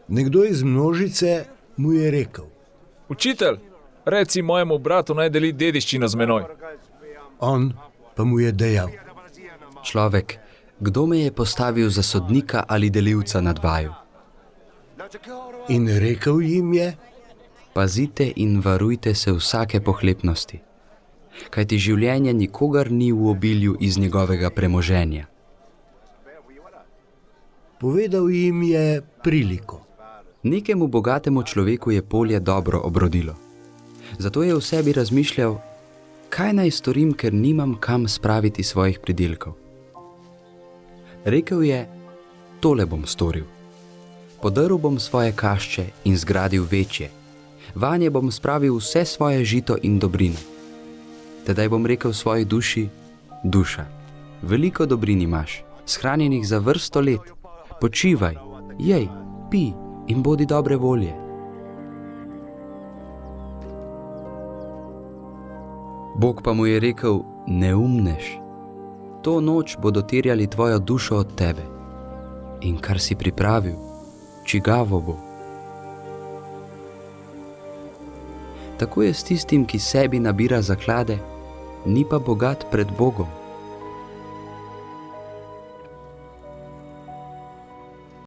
Nekdo iz množice mu je rekel: Učitelj, reci mojemu bratu, naj deli dediščino z menoj. On pa mu je dejal: Človek, kdo me je postavil za sodnika ali delivca nad vaju? In rekel jim je: Pazite in varujte se vsake pohlepnosti, kajti življenje nikogar ni v obilju iz njegovega premoženja. Povedal jim je priliko. Nekemu bogatemu človeku je polje dobro obrodilo. Zato je v sebi razmišljal, kaj naj storim, ker nimam kam spraviti svojih pridelkov. Rekel je, tole bom storil. Podrl bom svoje kašče in zgradil večje. Vanje bom spravil vse svoje žito in dobrine. Tedaj bom rekel svoji duši: duša, veliko dobrin imaš, shranjenih za vrsto let. Počivaj, jej, pi in bodi dobre volje. Bog pa mu je rekel: neumnež, to noč bodo terjali tvojo dušo od tebe. In kar si pripravil, čigavo bo? Tako je s tistim, ki sebi nabira zaklade, ni pa bogat pred Bogom.